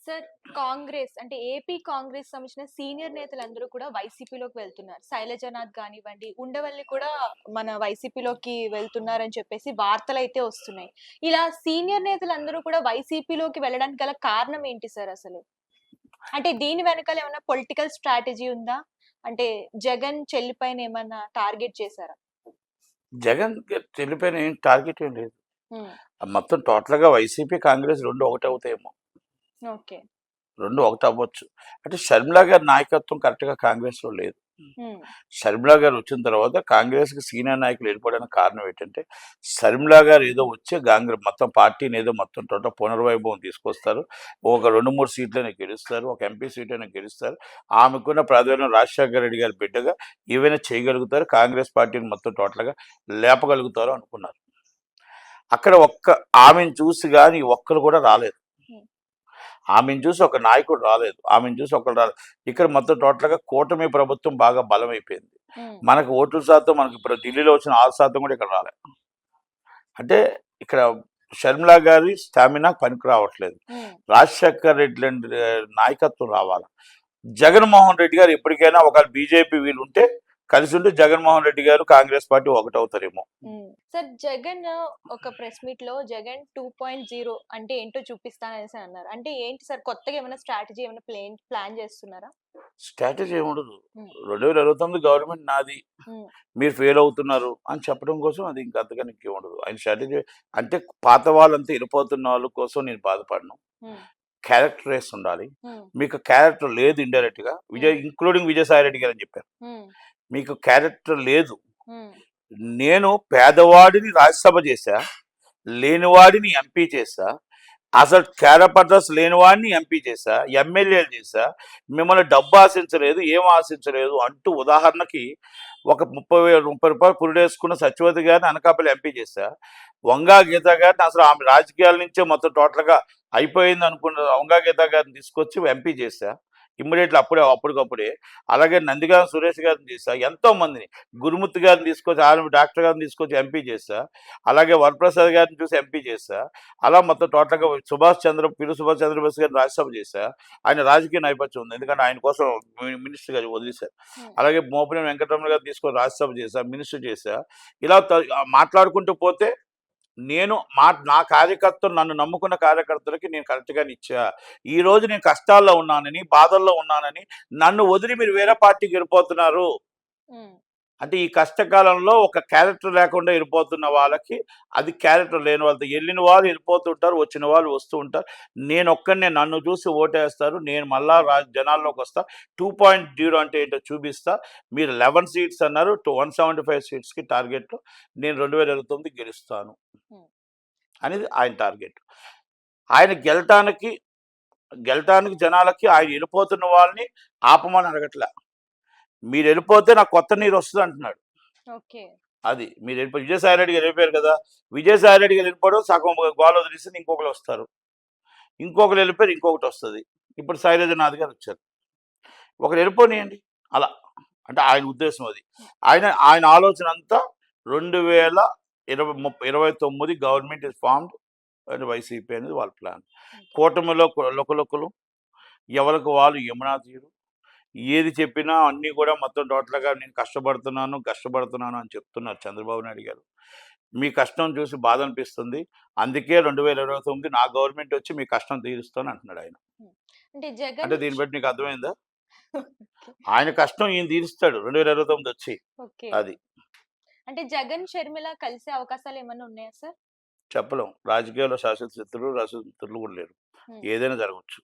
Sir Congress అంటే AP Congress సంబంధించిన senior నేతలందరూ కూడా వైసీపీలోకి వెళ్తున్నారు. శైలజనాథ్ గానివ్వండి, ఉండవల్లి కూడా మన వైసీపీలోకి వెళ్తున్నారని చెప్పేసి వార్తలైతే వస్తున్నాయి. ఇలా సీనియర్ నేతలందరూ కూడా వైసీపీలోకి వెళ్ళడానికి గల కారణం ఏంటి సార్ అసలు? అంటే దీని వెనకాల ఏమన్నా పొలిటికల్ స్ట్రాటజీ ఉందా? అంటే జగన్ చెల్లిపైన ఏమన్నా టార్గెట్ చేశారా? జగన్ చెల్లిపోయిన ఏం టార్గెట్ ఏం లేదు. హ్మ్. మొత్తం టోటల్‌గా వైసీపీ, కాంగ్రెస్ 2 ఒకటవుతాయేమో. ఓకే. 2 ఒకటవ్వచ్చు. అంటే షర్మిల గారి నాయకత్వం కరెక్ట్‌గా కాంగ్రెస్‌లో లేదు. హ్మ్. షర్మిల గారు వచ్చిన తర్వాత కాంగ్రెస్‌కి సీనియర్ నాయకులు వెళ్ళిపోవడానికి కారణం ఏంటంటే, షర్మిల గారు ఏదో వచ్చి మొత్తం పార్టీని ఏదో మొత్తం టోటల్ పునర్వైభవం తీసుకొస్తారు. ఒక 2, 3 సీట్లైనా గెలుస్తారు. ఒక ఎంపీ సీటైనా గెలుస్తారు. ఆమెకున్న ప్రాధాన్యం రాజశేఖర రెడ్డి గారి బిడ్డగా ఏవైనా చేయగలుగుతారు. కాంగ్రెస్ పార్టీని మొత్తం టోటల్‌గా లేపగలుగుతారు అనుకున్నారు. అక్కడ ఆమెను చూసి గాని ఒక్కరు కూడా రాలేదు. హ్మ్. ఆమెను చూసి ఒక నాయకుడు రాలేదు. ఆమెను చూసి ఒకళ్ళు రాలేదు. ఇక్కడ మొత్తం టోటల్‌గా కూటమి ప్రభుత్వం బాగా బలమైపోయింది. హ్మ్. మనకు ఓట్ల శాతం మనకి ఇప్పుడు ఢిల్లీలో వచ్చిన 6% కూడా ఇక్కడ రాలే. అంటే ఇక్కడ షర్మిల గారి స్టామినా పనికి రావట్లేదు. హ్మ్. రాజశేఖర్ రెడ్డి లాంటి నాయకత్వం రావాలి. జగన్మోహన్ రెడ్డి గారు ఎప్పటికైనా ఒకవేళ బీజేపీ వీలుంటే కలిసి ఉంటే జగన్మోహన్ రెడ్డి గారు కాంగ్రెస్ పార్టీ ఒకటవుతారేమో. సార్ జగన్ ఒక ప్రెస్ మీట్ లో జగన్ 2.0 అంటే ఏంటో చూపిస్తాననేసి అన్నారు. అంటే ఏంటి సార్ కొత్తగా ఏమైనా స్ట్రాటజీ ఏమైనా ప్లాన్ చేస్తున్నారా? స్ట్రాటజీ ఏముండదు. హ్మ్. 2029 గవర్నమెంట్ నాది. హ్మ్. మీరు ఫెయిల్ అవుతున్నారు అని చెప్పడం కోసం అది ఇంకా అంతకన్నా ఇంకేముండదు. ఆయన స్ట్రాటజీ అంటే పాత వాళ్ళంతా వెళ్ళిపోతున్న వాళ్ళ కోసం నేను బాధపడను. హ్మ్. క్యారెక్టర్ రేస్ ఉండాలి. హ్మ్. మీకు క్యారెక్టర్ లేదు ఇండైరెక్ట్‌గా. ఇంక్లూడింగ్ విజయసాయి రెడ్డి గారని చెప్పారు. హ్మ్. మీకు క్యారెక్టర్ లేదు. హ్మ్. నేను పేదవాడిని రాజ్యసభ చేశా. లేనివాడిని ఎంపీ చేశా. అసలు క్యారెక్టర్స్ లేనివాడిని ఎంపీ చేశా. ఎమ్మెల్యేలు చేశా. మిమ్మల్ని డబ్బు ఆశించలేదు, ఏం ఆశించలేదు అంటూ ఉదాహరణకి ఒక రూ. 30 పురుడేసుకున్న సత్యవతి గారిని అనకాపల్లి ఎంపీ చేశా. వంగా గీత గారిని అసలు ఆమె రాజకీయాల నుంచే మొత్తం టోటల్‌గా అయిపోయింది అనుకున్న వంగా గీత గారిని తీసుకొచ్చి ఎంపీ చేశా. ఇమ్మీడియేట్‌లీ అప్పటికప్పుడే. అలాగే నందిగామ సురేష్ గారిని చేశా. ఎంతో మందిని గురుమూర్తి గారిని తీసుకొచ్చి డాక్టర్ గారిని తీసుకొచ్చి ఎంపీ చేశా. అలాగే వరప్రసాద్ గారిని చూసి ఎంపీ చేశా. అలా మొత్తం టోటల్‌గా పిల్లి సుభాష్ చంద్రబోస్ గారిని రాజ్యసభ చేశా. ఆయన రాజకీయ నేపథ్యం ఉంది. ఎందుకంటే ఆయన కోసం మినిస్టర్‌గా వదిలేశారు. హ్మ్. అలాగే మోపిదేవి వెంకటరమణ గారిని తీసుకొని రాజ్యసభ చేశా. మినిస్టర్ చేశా. ఇలా మాట్లాడుకుంటూ పోతే నా కార్యకర్తలు నన్ను నమ్ముకున్న కార్యకర్తలకి నేను కరెక్ట్‌గానే ఇచ్చా. ఈరోజు నేను కష్టాల్లో ఉన్నానని, బాధల్లో ఉన్నానని నన్ను వదిలి మీరు వేరే పార్టీకి వెళ్ళిపోతున్నారు. హ్మ్. అంటే ఈ కష్టకాలంలో ఒక క్యారెక్టర్ లేకుండా వెళ్ళిపోతున్న వాళ్ళకి అది క్యారెక్టర్ లేని వాళ్ళతో వెళ్ళిన వాళ్ళు వెళ్ళిపోతుంటారు, వచ్చిన వాళ్ళు వస్తూ ఉంటారు. నేనొక్కడినే నన్ను చూసి ఓటేస్తారు. నేను మళ్ళా జనాల్లోకి వస్తా. 2.0 అంటే ఏంటో చూపిస్తా. మీరు 11 సీట్స్ అన్నారు. 175 సీట్స్‌కి టార్గెట్‌లో నేను 2029 గెలుస్తాను హ్మ్. అనేది ఆయన టార్గెట్. ఆయన గెలటానికి జనాలకి ఆయన వెళ్ళిపోతున్న వాళ్ళని ఆపమని అడగట్లే. మీరెళ్ళిపోతే నాకు కొత్త నీరొస్తది అంటున్నాడు. ఓకే. అది విజయసాయి రెడ్డి గారు వెళ్ళిపోయారు కదా! విజయసాయి రెడ్డి గారు వెళ్ళిపోవడం సగం గోల వదిలేసి ఇంకొకళ్ళొస్తారు. ఇంకొకళ్ళు వెళ్ళిపోయారు ఇంకొకటొస్తది. ఇప్పుడు శైలజనాథ్ గారు వచ్చారు. ఒకరు వెళ్ళిపోనియండి. అలా. అంటే ఆయన ఉద్దేశం అది. హ్మ్. ఆయన ఆలోచన అంతా 2029 government is formed and YCP అనేది వాళ్ళ ప్లాన్. ఓకే. కూటమిలో లుకలుకలు, ఎవరికి వాళ్ళు యమునా తీరు. ఏది చెప్పినా అన్నీ కూడా మొత్తం టోటల్‌గా నేను కష్టపడుతున్నాను అని చెప్తున్నారు చంద్రబాబు నాయుడు గారు. మీ కష్టం చూసి బాధ అనిపిస్తుంది. అందుకే 2029 నా గవర్నమెంట్ వచ్చి మీ కష్టం తీరుస్తాను అంటున్నాడు ఆయన. హ్మ్. అంటే అంటే జగన్ దీన్ని బట్టి నీకు అర్థమైందా? ఓకే. ఆయన కష్టం ఈయన తీరుస్తాడు 2029 వచ్చి. ఓకే. అది. అంటే జగన్, షర్మిల కలిసే అవకాశాలేమన్నా ఉన్నాయా సార్? చెప్పలేం. రాజకీయాల్లో శాశ్వత శత్రువులు, శాశ్వత మిత్రులు కూడా లేరు. హ్మ్. ఏదైనా జరగొచ్చు.